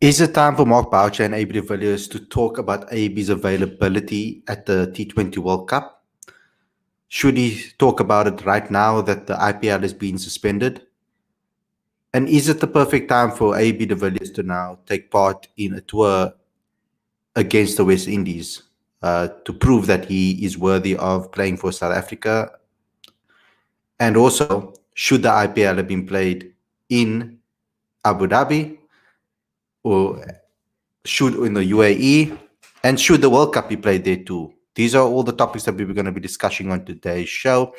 Is it time for Mark Boucher and AB de Villiers to talk about AB's availability at the T20 World Cup? Should he talk about it right now that the IPL is being suspended? And is it the perfect time for AB de Villiers to now take part in a tour against the West Indies to prove that he is worthy of playing for South Africa? And also, should the IPL have been played in Abu Dhabi or should in the UAE, and should the World Cup be played there too? These are all the topics that we're going to be discussing on today's show,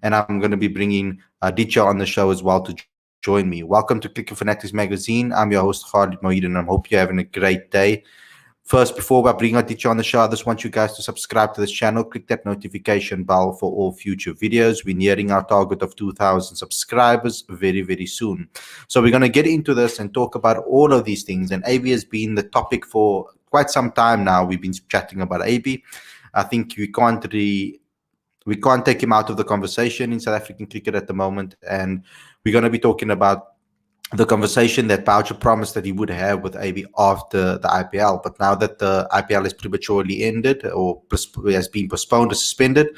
and I'm going to be bringing Aditya on the show as well to join me. Welcome to Cricket Fanatics Magazine. I'm your host Khalid Moeed, and I hope you're having a great day. First, before I bring Aditya on the show, I just want you guys to subscribe to this channel, click that notification bell for all future videos. We're nearing our target of 2,000 subscribers very, very soon. So we're going to get into this and talk about all of these things. And AB has been the topic for quite some time now. We've been chatting about AB. I think we can't take him out of the conversation in South African cricket at the moment. And we're going to be talking about the conversation that Boucher promised that he would have with AB after the IPL. But now that the IPL is prematurely ended or has been postponed or suspended,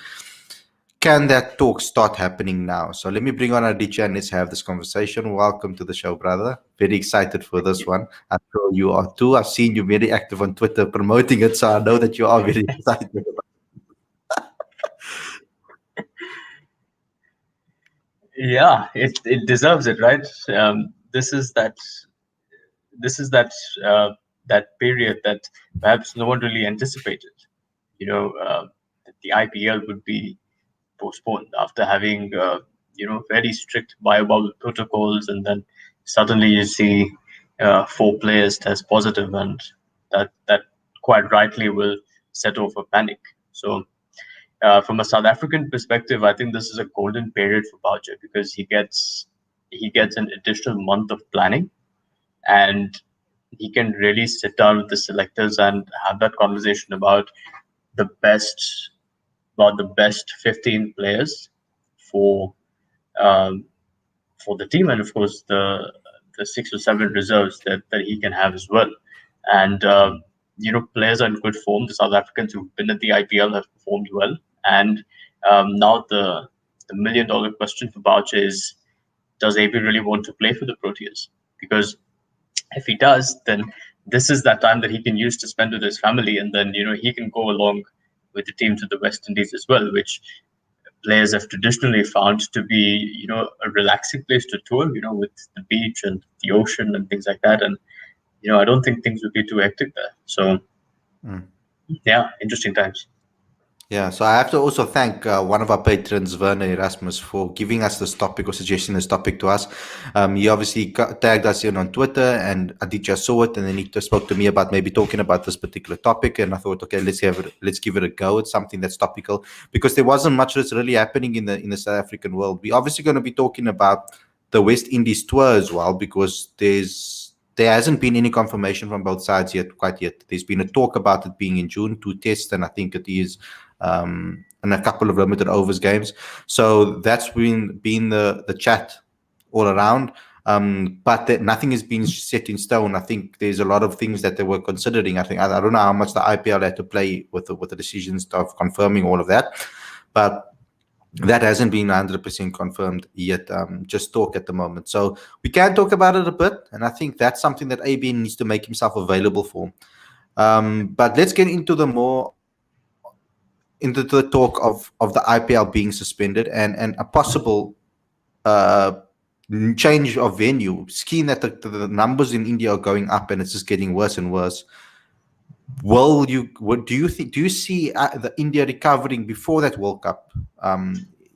can that talk start happening now? So let me bring on Aditya and let's have this conversation. Welcome to the show, brother. Very excited for this one. I'm sure you are too. I've seen you very active on Twitter promoting it, so I know that you are very excited about it. Yeah, it deserves it, right? This is that that period that perhaps no one really anticipated. That the IPL would be postponed after having very strict biobubble protocols, and then suddenly you see 4 players test positive, and that quite rightly will set off a panic. So from a South African perspective, I think this is a golden period for Boucher because he gets an additional month of planning, and he can really sit down with the selectors and have that conversation about the best 15 players for for the team, and of course the 6 or 7 reserves that he can have as well. And players are in good form. The South Africans who've been at the IPL have performed well, and now the million-dollar question for Boucher is, does AB really want to play for the Proteas? Because if he does, then this is that time that he can use to spend with his family, and then he can go along with the team to the West Indies as well, which players have traditionally found to be a relaxing place to tour, with the beach and the ocean and things like that. And I don't think things would be too hectic there. So yeah, interesting times. Yeah, so I have to also thank one of our patrons, Werner Erasmus, for giving us this topic or suggesting this topic to us. He obviously tagged us in on Twitter, and Aditya saw it, and then he spoke to me about maybe talking about this particular topic. And I thought, okay, let's give it a go. It's something that's topical because there wasn't much that's really happening in the South African world. We're obviously going to be talking about the West Indies tour as well because there hasn't been any confirmation from both sides quite yet. There's been a talk about it being in June, 2 tests, and I think it is and a couple of limited overs games. So that's been the chat all around. But nothing has been set in stone. I think there's a lot of things that they were considering. I don't know how much the IPL had to play with the decisions of confirming all of that, but that hasn't been 100% confirmed yet. Just talk at the moment. So we can talk about it a bit, and I think that's something that AB needs to make himself available for. But let's get into the talk of the IPL being suspended and a possible change of venue. Seeing that the numbers in India are going up and it's just getting worse and worse. Do you see the India recovering before that World Cup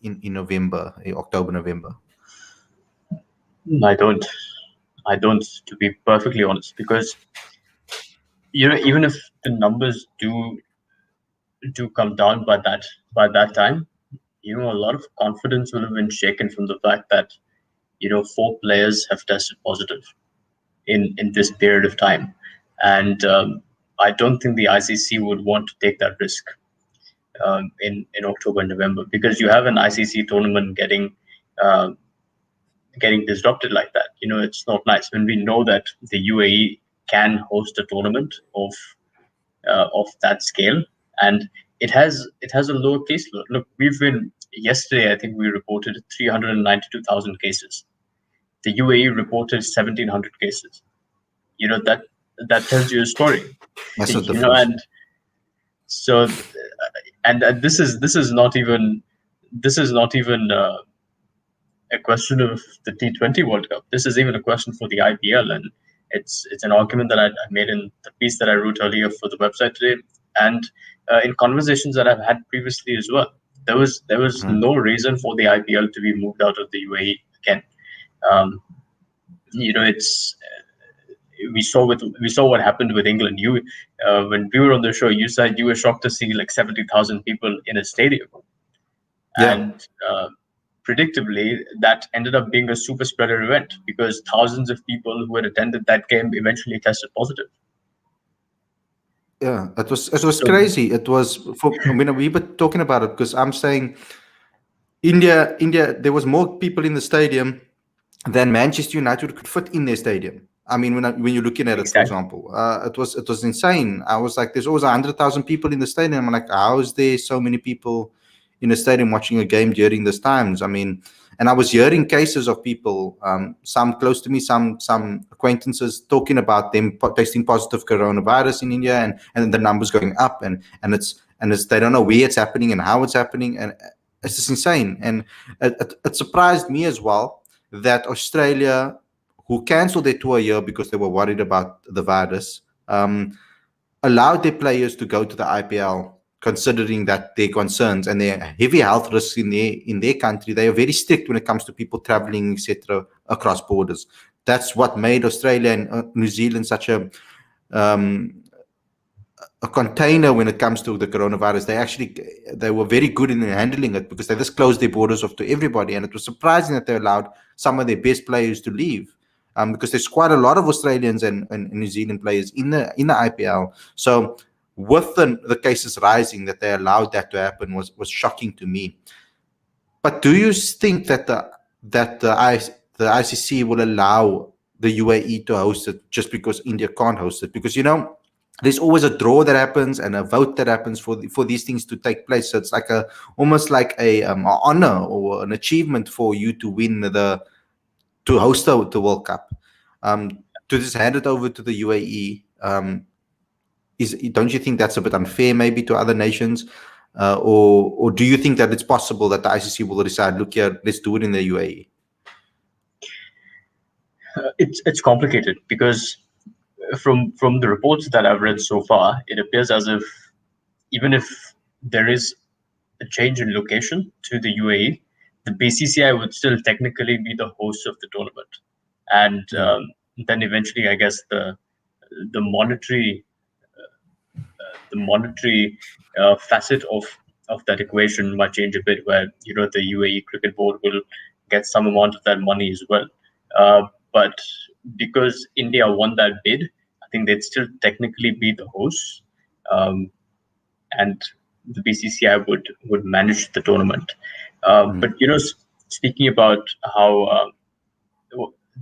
in November, October, November? I don't, to be perfectly honest, because even if the numbers do come down by that time, a lot of confidence will have been shaken from the fact that 4 players have tested positive in this period of time, and I don't think the ICC would want to take that risk in October and November, because you have an ICC tournament getting disrupted like that. It's not nice when we know that the UAE can host a tournament of that scale, and it has a lower caseload. Look, we've been yesterday. I think we reported 392,000 cases. The UAE reported 1,700 cases. That tells you a story. Massive difference. And so, and this is not even a question of the T20 World Cup. This is even a question for the IPL, and it's an argument that I made in the piece that I wrote earlier for the website today, and in conversations that I've had previously as well. There was no reason for the IPL to be moved out of the UAE again. Um, it's we saw what happened with England. When we were on the show, you said you were shocked to see like 70,000 people in a stadium, Yeah. and predictably, that ended up being a super spreader event because thousands of people who had attended that game eventually tested positive. Yeah, it was So crazy. It was for, I mean, we were talking about it because I'm saying India, there was more people in the stadium than Manchester United could fit in their stadium. I mean, when you're looking at it, for exactly, example, it was insane. I was like, there's always 100,000 people in the stadium. I'm like, how is there so many people in the stadium watching a game during these times? I mean, and I was hearing cases of people, some close to me, some acquaintances, talking about them testing positive coronavirus in India, and the numbers going up, and it's they don't know where it's happening and how it's happening, and it's just insane. And it surprised me as well that Australia, who cancelled their tour here because they were worried about the virus, allowed their players to go to the IPL, considering that their concerns and their heavy health risks in their country. They are very strict when it comes to people traveling, etc., across borders. That's what made Australia and New Zealand such um, a container when it comes to the coronavirus. They were very good in handling it because they just closed their borders off to everybody, and it was surprising that they allowed some of their best players to leave. Because there's quite a lot of Australians and New Zealand players in the IPL. So with the cases rising, that they allowed that to happen was shocking to me. But do you think that the ICC will allow the UAE to host it just because India can't host it? Because there's always a draw that happens and a vote that happens for these things to take place. So it's like almost like a honor or an achievement for you to win to host the World Cup. To just hand it over to the UAE, don't you think that's a bit unfair maybe to other nations? Or do you think that it's possible that the ICC will decide, look here, let's do it in the UAE? it's complicated because from the reports that I've read so far, it appears as if even if there is a change in location to the UAE, the BCCI would still technically be the host of the tournament, and Yeah. then eventually, I guess the monetary facet of that equation might change a bit, where the UAE Cricket Board will get some amount of that money as well. But because India won that bid, I think they'd still technically be the hosts, and the BCCI would manage the tournament. But speaking about how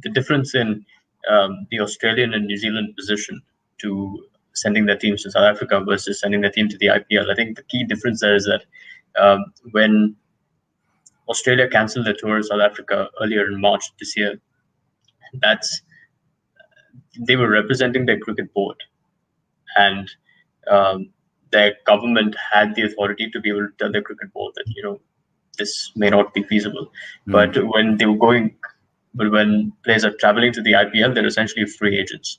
the difference in the Australian and New Zealand position to sending their teams to South Africa versus sending their team to the IPL, I think the key difference there is that when Australia cancelled their tour in South Africa earlier in March this year, that's they were representing their cricket board, and their government had the authority to be able to tell their cricket board that this may not be feasible. But when players are traveling to the IPL, they're essentially free agents,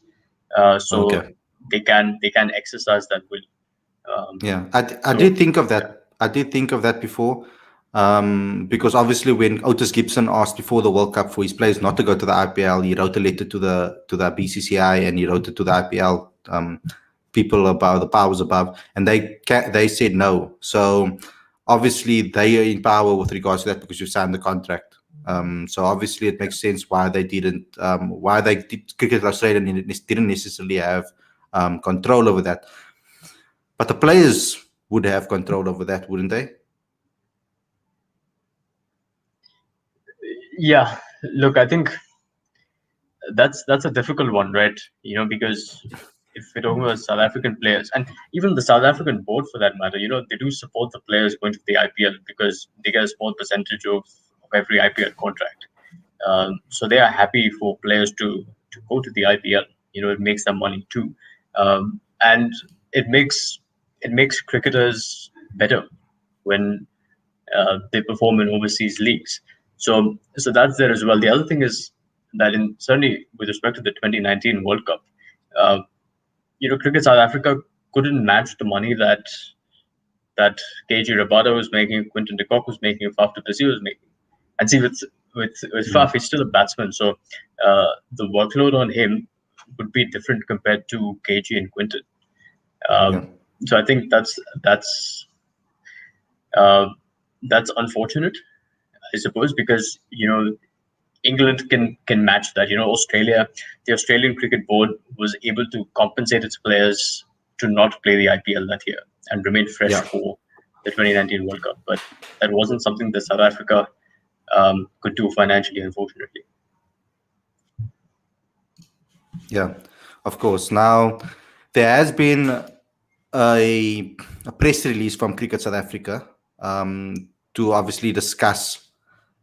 so Okay. they can exercise that will. Yeah, I So did think of that. I did think of that before, because obviously when Otis Gibson asked before the World Cup for his players not to go to the IPL, he wrote a letter to the BCCI, and he wrote it to the IPL people above, the powers above, and they said no. So obviously they are in power with regards to that because you signed the contract. So obviously it makes sense why they didn't, why Cricket Australia didn't necessarily have control over that. But the players would have control over that, wouldn't they? yeah, look, I think that's a difficult one, right? Because if we're talking about South African players, and even the South African board for that matter, they do support the players going to the IPL because they get a small percentage of every IPL contract. So they are happy for players to go to the IPL. It makes them money too, and it makes cricketers better when they perform in overseas leagues. So that's there as well. The other thing is that certainly with respect to the 2019 World Cup, uh, Cricket South Africa couldn't match the money that KG Rabada was making, Quinton de Kock was making, Faf du Plessis was making. And see, with Faf, he's still a batsman, so the workload on him would be different compared to KG and Quinton. Yeah. Um, so I think uh, that's unfortunate, I suppose, because England can match that. Australia, the Australian Cricket Board was able to compensate its players to not play the IPL that year and remain fresh Yeah. for the 2019 World Cup. But that wasn't something that South Africa could do financially, unfortunately. Yeah, of course. Now, there has been a press release from Cricket South Africa to obviously discuss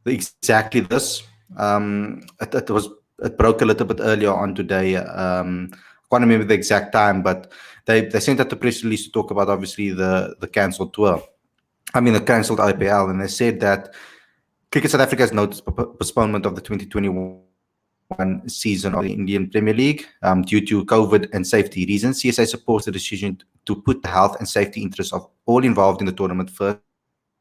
exactly this. It broke a little bit earlier on today. I can't remember the exact time, but they sent out the press release to talk about obviously the cancelled tour. I mean the cancelled IPL, and they said that Cricket South Africa has noticed postponement of the 2021 season of the Indian Premier League due to COVID and safety reasons. CSA supports the decision to put the health and safety interests of all involved in the tournament first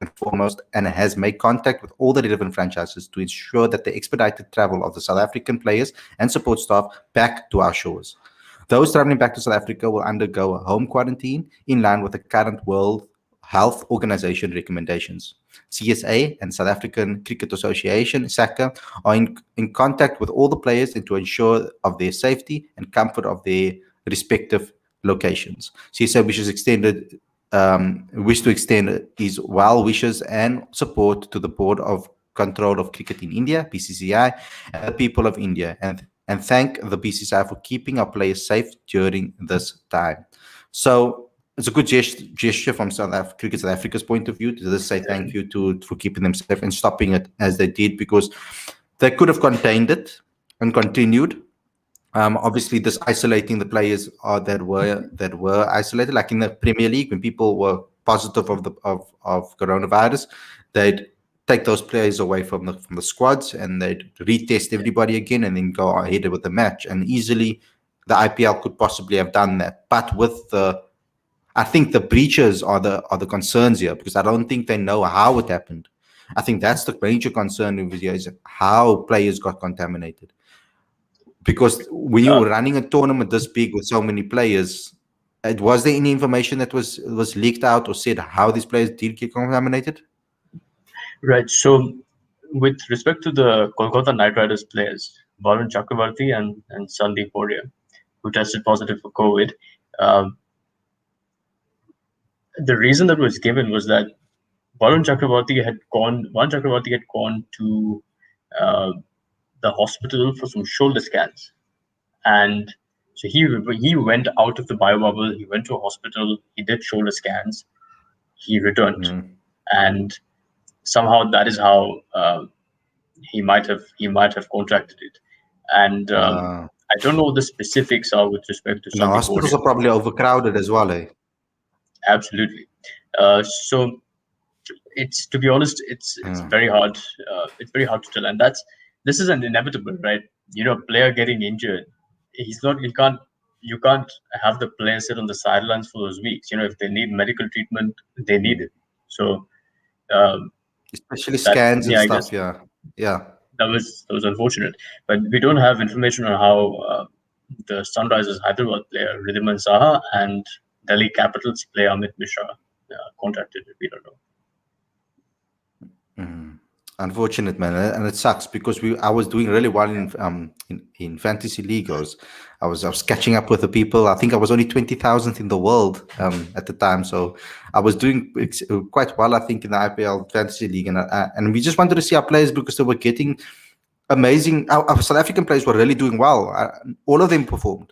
and foremost, and has made contact with all the relevant franchises to ensure that the expedited travel of the South African players and support staff back to our shores. Those traveling back to South Africa will undergo a home quarantine in line with the current World Health Organization recommendations. CSA and South African Cricket Association, SACA, are in contact with all the players and to ensure of their safety and comfort of their respective locations. CSA wish to extend his well wishes and support to the Board of Control of Cricket in India, BCCI, and the people of India, and thank the BCCI for keeping our players safe during this time. So it's a good gesture from Cricket South Africa's point of view to just say thank you for keeping them safe and stopping it as they did, because they could have contained it and continued. Obviously, this isolating the players that were isolated, like in the Premier League, when people were positive of coronavirus, they'd take those players away from the squads and they'd retest everybody again and then go ahead with the match. And easily, the IPL could possibly have done that, but I think the breaches are the concerns here, because I don't think they know how it happened. I think that's the major concern over here, is how players got contaminated. Because when you were running a tournament this big with so many players, was there any information that was leaked out or said how these players did get contaminated? Right. So, with respect to the Kolkata Knight Riders players, Varun Chakravarti and Sandeep Moria, who tested positive for COVID, um, the reason that was given was that Varun Chakravarti had gone to uh, the hospital for some shoulder scans, and so he went out of the bio bubble. He went to a hospital. He did shoulder scans. He returned, and somehow that is how he might have contracted it. And I don't know what the specifics are with respect to And the Sandeep hospitals Moria. are probably overcrowded as well, eh? Absolutely. So it's, to be honest, it's very hard. It's very hard to tell, and this is an inevitable, right? A player getting injured, you can't have the player sit on the sidelines for those weeks. If they need medical treatment, they need it. So um, Especially that scans and yeah, I guess stuff. Yeah, yeah. that was unfortunate. But we don't have information on how the Sunrisers Hyderabad player Ridhiman Saha and Delhi Capitals player Amit Mishra contacted it. We don't know. Unfortunate, man, and it sucks because I was doing really well in fantasy league. I was catching up with the people. I think I was only 20,000th in the world at the time, so I was doing quite well, I think, in the IPL fantasy league, and we just wanted to see our players because they were getting amazing. Our South African players were really doing well. All of them performed.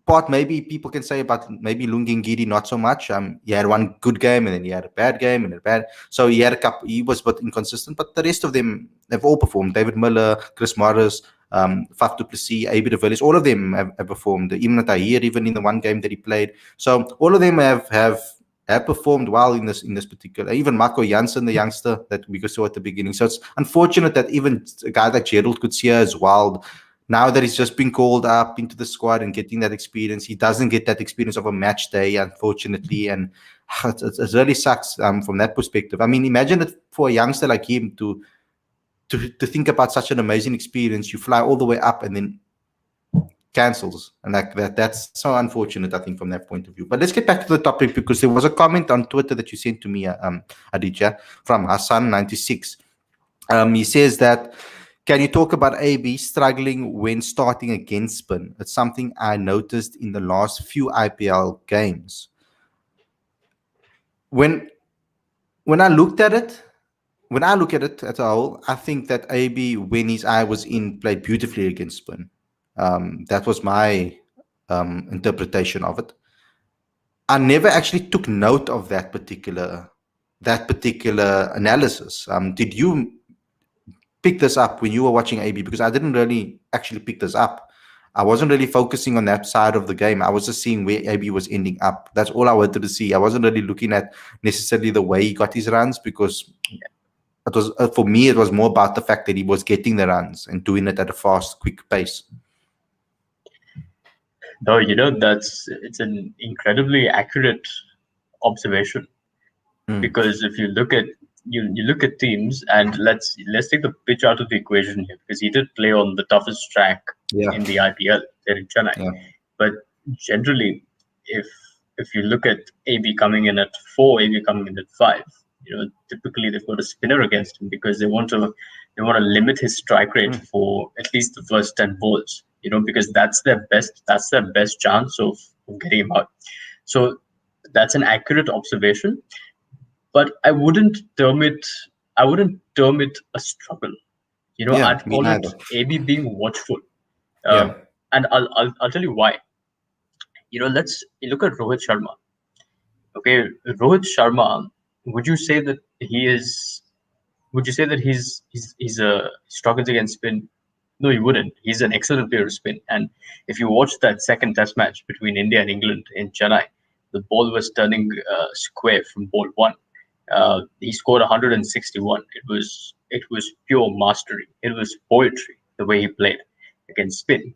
Part maybe people can say about maybe Lungingiri not so much. He had one good game and then he had a bad game and a bad. So he had a couple. He was but inconsistent. But the rest of them, they've all performed. David Miller, Chris Morris, Faf du Plessis, AB de Villiers, all of them have performed. Even Tahir, even in the one game that he played. So all of them have performed well in this particular. Even Marco Janssen, the youngster that we saw at the beginning. So it's unfortunate that even a guy like Gerald Coetzee as well, now that he's just been called up into the squad and getting that experience, he doesn't get that experience of a match day, unfortunately, and it really sucks from that perspective. I mean, imagine it for a youngster like him to think about such an amazing experience. You fly all the way up and then cancels, and like that's so unfortunate, I think, from that point of view. But let's get back to the topic, because there was a comment on Twitter that you sent to me, Aditya, from Hassan96. He says that, can you talk about AB struggling when starting against spin? It's something I noticed in the last few IPL games. When I look at it as a whole, I think that AB, when his eye was in, played beautifully against spin. That was my interpretation of it. I never actually took note of that particular analysis. Did you pick this up when you were watching AB? Because I didn't really actually pick this up. I wasn't really focusing on that side of the game. I was just seeing where AB was ending up. That's all I wanted to see. I wasn't really looking at necessarily the way he got his runs, because it was for me, it was more about the fact that he was getting the runs and doing it at a fast, quick pace. No, it's an incredibly accurate observation, because if you look at teams, and let's take the pitch out of the equation here, because he did play on the toughest track in the IPL there in Chennai. Yeah. But generally, if you look at AB coming in at 4, AB coming in at 5, typically they've got a spinner against him, because they want to limit his strike rate for at least the first 10 balls. Because that's their best chance of getting him out. So that's an accurate observation, but I wouldn't term it a struggle. I'd call it AB being watchful. And I'll tell you why. Let's look at Rohit Sharma. Okay, Rohit Sharma. Would you say that he's struggles against spin? No, you wouldn't. He's an excellent player of spin. And if you watch that second test match between India and England in Chennai, the ball was turning square from ball 1. He scored 161. It was pure mastery. It was poetry, the way he played against spin.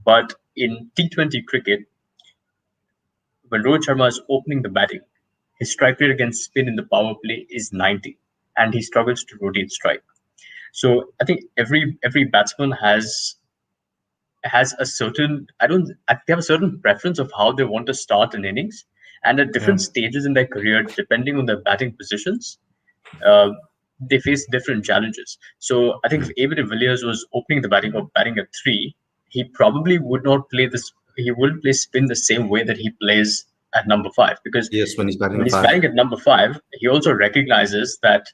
But in T20 cricket, when Rohit Sharma is opening the batting, his strike rate against spin in the power play is 90, and he struggles to rotate strike. So I think every batsman has a certain they have a certain preference of how they want to start an innings, and at different stages in their career, depending on their batting positions, they face different challenges. So I think if AB de Villiers was opening the batting or batting at 3, he probably would not play this. He wouldn't play spin the same way that he plays at number 5, because when he's batting at number 5, he also recognizes that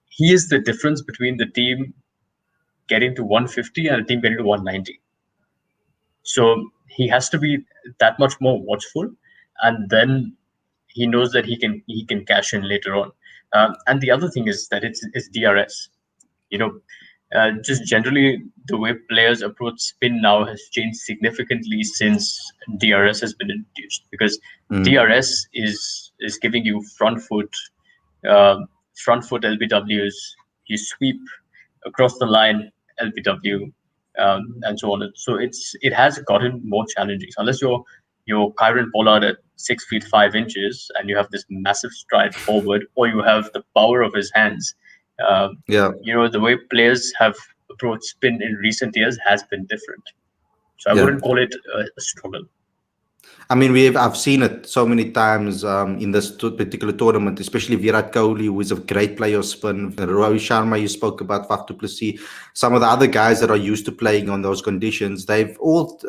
he is the difference between the team getting to 150 and a team getting to 190. So he has to be that much more watchful, and then he knows that he can cash in later on. And the other thing is that it's DRS. Just generally the way players approach spin now has changed significantly since DRS has been introduced, because DRS is giving you front foot LBWs, you sweep across the line LBW, and so on. So it has gotten more challenging. So unless you're Kyron Pollard at 6 feet 5 inches and you have this massive stride forward, or you have the power of his hands, the way players have approached spin in recent years has been different. So I wouldn't call it a struggle. I mean, I've seen it so many times in this particular tournament, especially Virat Kohli, who is a great player of spin. Rohit Sharma, you spoke about, Faf du Plessis. Some of the other guys that are used to playing on those conditions, they've all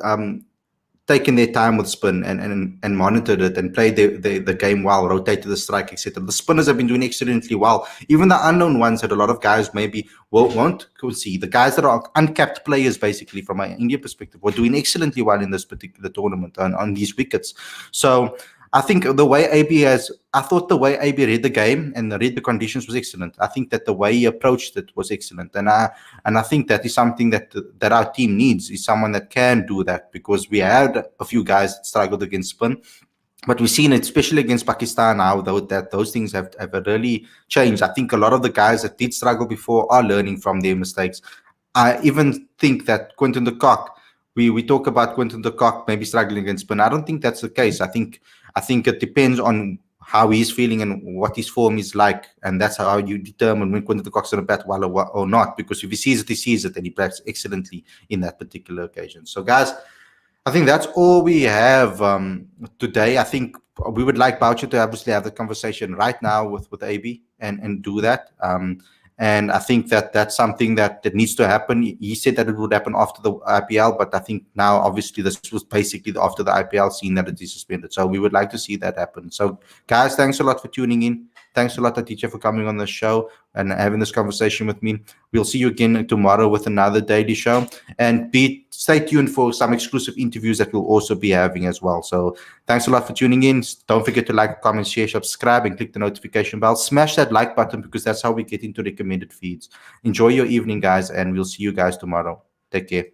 taken their time with spin and monitored it and played the game well, rotated the strike, etc. The spinners have been doing excellently well. Even the unknown ones that a lot of guys maybe won't see. The guys that are uncapped players, basically, from an India perspective, were doing excellently well in this particular tournament on these wickets. So I think the way I thought the way AB read the game and read the conditions was excellent. I think that the way he approached it was excellent. And I think that is something that our team needs, is someone that can do that, because we had a few guys that struggled against spin. But we've seen it, especially against Pakistan now, though, that those things have really changed. I think a lot of the guys that did struggle before are learning from their mistakes. I even think that Quinton de Kock, we talk about Quinton de Kock maybe struggling against spin. I don't think that's the case. I think it depends on how he's feeling and what his form is like, and that's how you determine when Quinton de Kock's going to bat well or not. Because if he sees it, and he bats excellently in that particular occasion. So, guys, I think that's all we have today. I think we would like Boucher to obviously have the conversation right now with AB and do that. And I think that that's something that needs to happen. He said that it would happen after the IPL, but I think now, obviously, this was basically after the IPL, scene that it is suspended. So we would like to see that happen. So, guys, thanks a lot for tuning in. Thanks a lot, Aditya, for coming on the show and having this conversation with me. We'll see you again tomorrow with another daily show. And stay tuned for some exclusive interviews that we'll also be having as well. So thanks a lot for tuning in. Don't forget to like, comment, share, subscribe, and click the notification bell. Smash that like button, because that's how we get into recommended feeds. Enjoy your evening, guys, and we'll see you guys tomorrow. Take care.